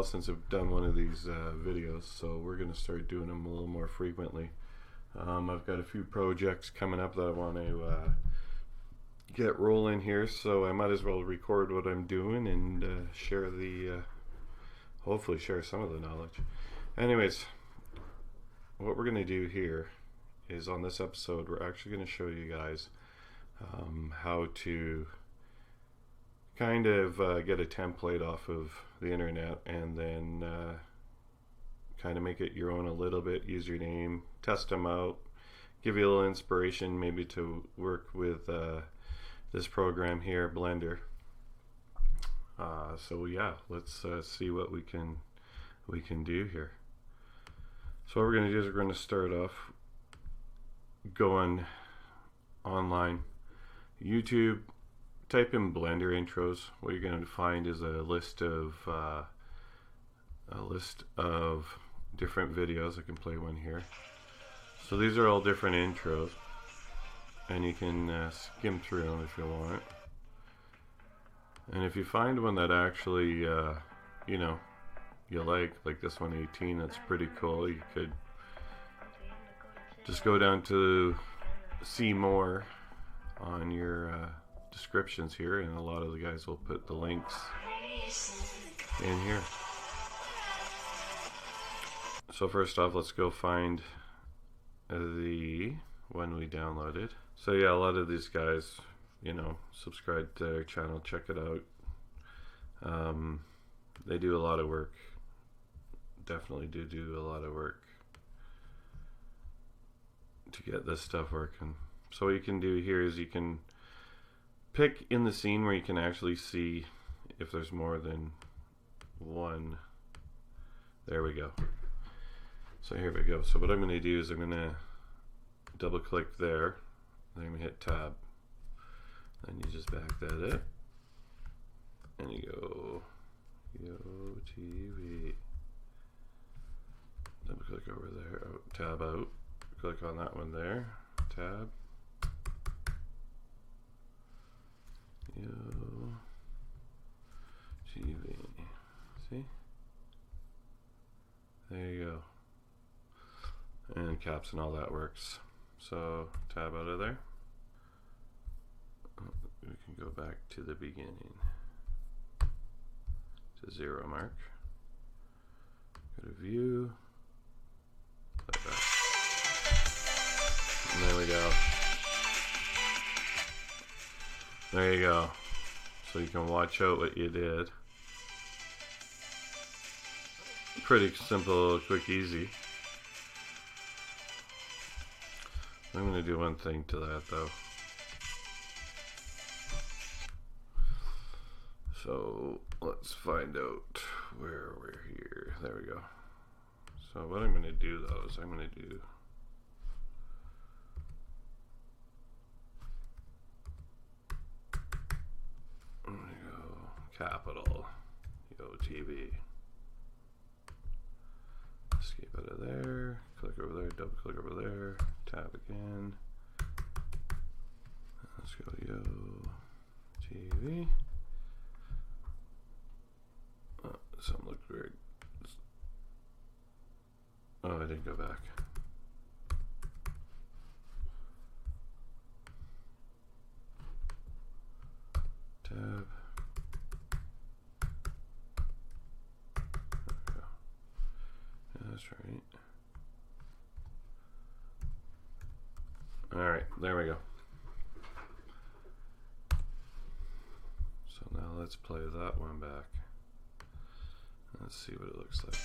while since I've done one of these videos, so we're going to start doing them a little more frequently. I've got a few projects coming up that I want to get rolling here, so I might as well record what I'm doing and share the hopefully share some of the knowledge. Anyways, what we're going to do here is on this episode we're actually going to show you guys how to kind of get a template off of the internet and then kind of make it your own a little bit, use your name, test them out, give you a little inspiration maybe to work with this program here, Blender. So yeah, let's see what we can do here. So what we're going to do is we're going to start off going online, YouTube, type in Blender intros. What you're going to find is a list of different videos. I can play one here. So these are all different intros, and you can skim through them if you want. And if you find one that actually you know, you like this one 18, that's pretty cool, you could just go down to see more on your descriptions here, and a lot of the guys will put the links in here. So first off, let's go find the one we downloaded. So yeah, a lot of these guys, you know, subscribe to their channel, check it out. They do a lot of work, definitely do a lot of work to get this stuff working. So what you can do here is you can pick in the scene where you can actually see if there's more than one. There we go. So here we go. So what I'm going to do is I'm going to double click there, then I'm going to hit tab, then you just back that up and you go Yo TV, double click over there, tab out, click on that one there, tab, Yo TV, see? There you go. And caps and all that works. So tab out of there. We can go back to the beginning, to 0 mark. Go to view. Play back. And there we go. There you go. So you can watch out what you did. Pretty simple, quick, easy. I'm going to do one thing to that though. So let's find out where we're here. There we go. So what I'm going to do though is I'm going to go capital Yo TV. Escape out of there, click over there, double click over there, tab again. Let's go Yo TV. Oh, something looked weird. Oh, I didn't go back. Tab. That's right. Alright, there we go. So now let's play that one back. Let's see what it looks like.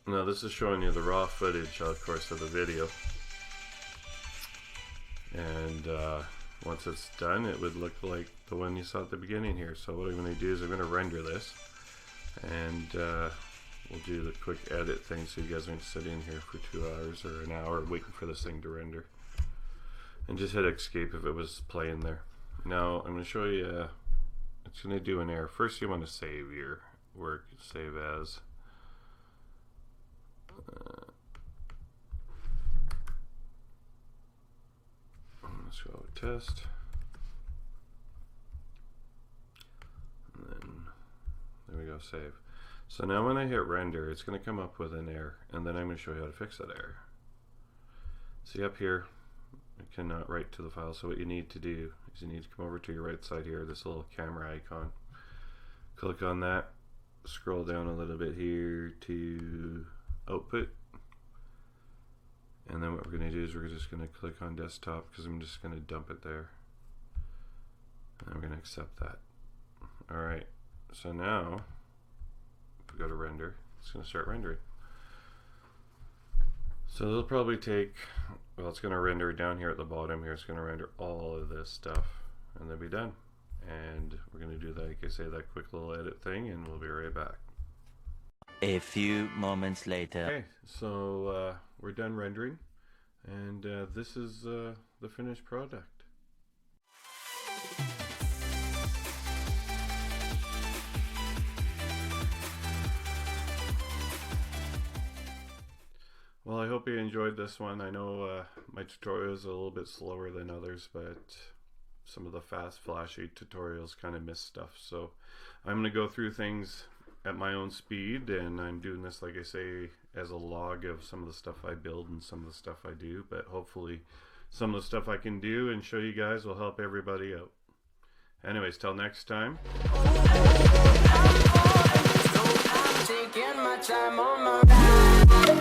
Now this is showing you the raw footage, of course, of the video. And once it's done, it would look like the one you saw at the beginning here. So what I'm going to do is I'm going to render this, and we'll do the quick edit thing so you guys aren't sitting here for 2 hours or an hour waiting for this thing to render. And just hit escape if it was playing there. Now I'm going to show you, it's going to do an error. First you want to save your work, save as. Let's go test. go save. So now when I hit render, it's going to come up with an error, and then I'm going to show you how to fix that error. See up here, you cannot write to the file, so what you need to do is you need to come over to your right side here, this little camera icon. Click on that, scroll down a little bit here to output, and then what we're going to do is we're just going to click on desktop because I'm just going to dump it there, and we're going to accept that. Alright, so now if we go to render, it's going to start rendering. So it'll probably take, well, it's going to render down here at the bottom here, it's going to render all of this stuff and then be done. And we're going to do that, like I say, that quick little edit thing, and we'll be right back. A few moments later. Okay, so we're done rendering, and this is the finished product. Well, I hope you enjoyed this one. I know my tutorial is a little bit slower than others, but some of the fast, flashy tutorials kind of miss stuff. So I'm going to go through things at my own speed, and I'm doing this, like I say, as a log of some of the stuff I build and some of the stuff I do, but hopefully some of the stuff I can do and show you guys will help everybody out. Anyways, till next time. Taking my time on my ride.